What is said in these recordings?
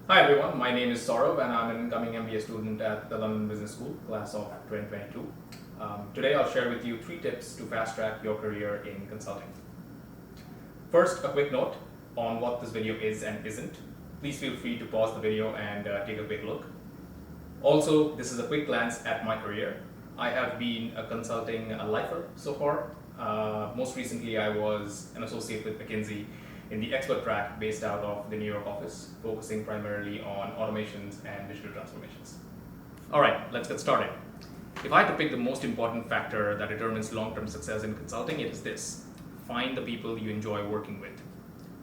Hi everyone, my name is Saurav and I'm an incoming MBA student at the London Business School, class of 2022. Today I'll share with you 3 tips to fast track your career in consulting. First, a quick note on what this video is and isn't. Please feel free to pause the video and take a quick look. Also, this is a quick glance at my career. I have been a consulting lifer so far. Most recently, I was an associate with McKinsey in the expert track based out of the New York office, focusing primarily on automations and digital transformations. All right, let's get started. If I had to pick the most important factor that determines long-term success in consulting, it is this: find the people you enjoy working with.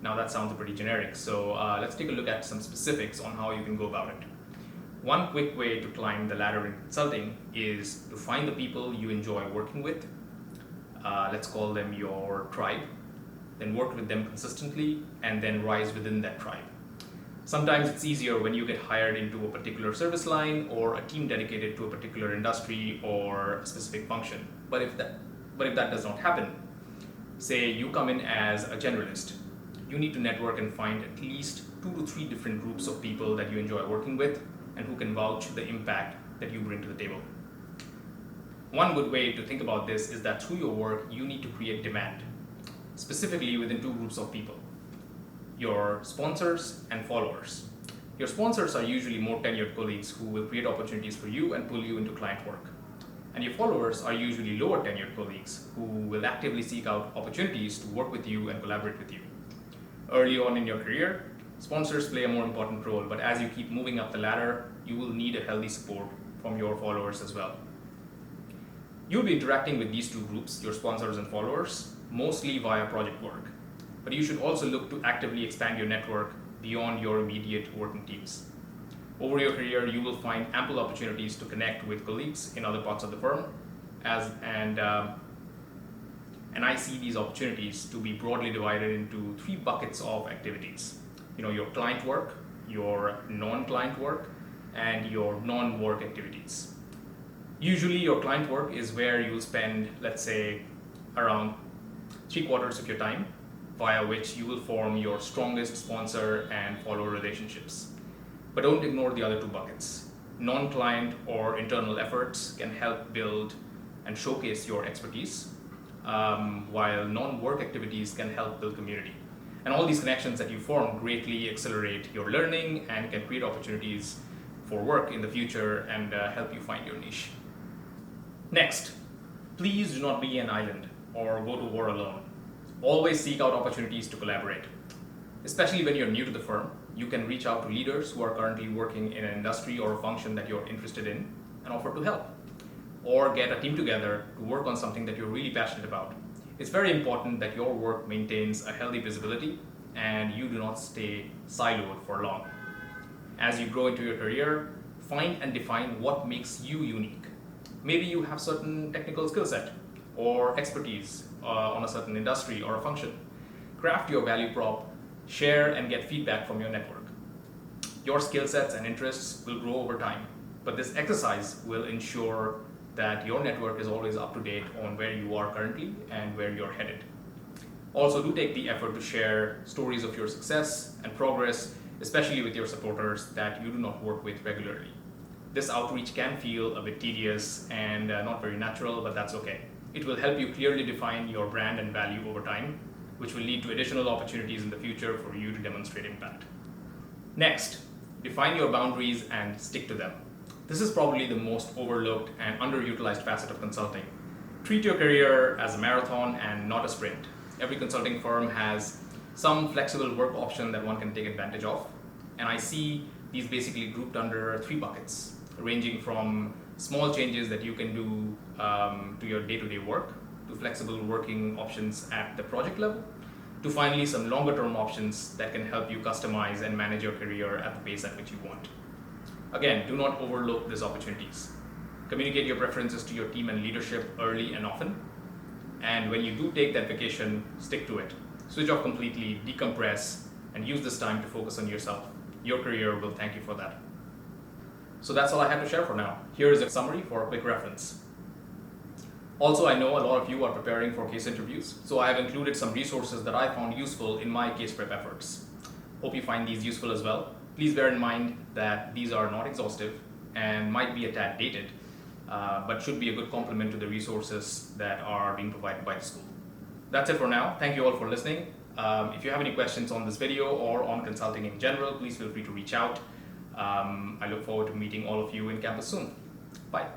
Now that sounds pretty generic, so let's take a look at some specifics on how you can go about it. One quick way to climb the ladder in consulting is to find the people you enjoy working with. Let's call them your tribe. Then work with them consistently and then rise within that tribe. Sometimes it's easier when you get hired into a particular service line or a team dedicated to a particular industry or a specific function. But if that does not happen, say you come in as a generalist, you need to network and find at least 2 to 3 different groups of people that you enjoy working with and who can vouch the impact that you bring to the table. One good way to think about this is that through your work, you need to create demand, specifically within 2 groups of people: your sponsors and followers. Your sponsors are usually more tenured colleagues who will create opportunities for you and pull you into client work. And your followers are usually lower tenured colleagues who will actively seek out opportunities to work with you and collaborate with you. Early on in your career, sponsors play a more important role, but as you keep moving up the ladder, you will need a healthy support from your followers as well. You'll be interacting with these 2 groups, your sponsors and followers, mostly via project work. But you should also look to actively expand your network beyond your immediate working teams. Over your career, you will find ample opportunities to connect with colleagues in other parts of the firm, and I see these opportunities to be broadly divided into 3 buckets of activities. Your client work, your non-client work, and your non-work activities. Usually your client work is where you'll spend, let's say, around 3/4 of your time, via which you will form your strongest sponsor and follower relationships. But don't ignore the other 2 buckets. Non-client or internal efforts can help build and showcase your expertise, while non-work activities can help build community. And all these connections that you form greatly accelerate your learning and can create opportunities for work in the future and help you find your niche. Next, please do not be an island or go to war alone. Always seek out opportunities to collaborate. Especially when you're new to the firm, you can reach out to leaders who are currently working in an industry or a function that you're interested in and offer to help. Or get a team together to work on something that you're really passionate about. It's very important that your work maintains a healthy visibility and you do not stay siloed for long. As you grow into your career, find and define what makes you unique. Maybe you have certain technical skill set or expertise on a certain industry or a function. Craft your value prop, share and get feedback from your network. Your skill sets and interests will grow over time, but this exercise will ensure that your network is always up to date on where you are currently and where you're headed. Also, do take the effort to share stories of your success and progress, especially with your supporters that you do not work with regularly. This outreach can feel a bit tedious and not very natural, but that's okay. It will help you clearly define your brand and value over time, which will lead to additional opportunities in the future for you to demonstrate impact. Next, define your boundaries and stick to them. This is probably the most overlooked and underutilized facet of consulting. Treat your career as a marathon and not a sprint. Every consulting firm has some flexible work option that one can take advantage of, and I see these basically grouped under 3 buckets, ranging from small changes that you can do to your day-to-day work, to flexible working options at the project level, to finally some longer-term options that can help you customize and manage your career at the pace at which you want. Again, do not overlook these opportunities. Communicate your preferences to your team and leadership early and often. And when you do take that vacation, stick to it. Switch off completely, decompress, and use this time to focus on yourself. Your career will thank you for that. So that's all I have to share for now. Here is a summary for a quick reference. Also, I know a lot of you are preparing for case interviews, so I have included some resources that I found useful in my case prep efforts. Hope you find these useful as well. Please bear in mind that these are not exhaustive and might be a tad dated, but should be a good complement to the resources that are being provided by the school. That's it for now. Thank you all for listening. If you have any questions on this video or on consulting in general, please feel free to reach out. I look forward to meeting all of you in campus soon. Bye.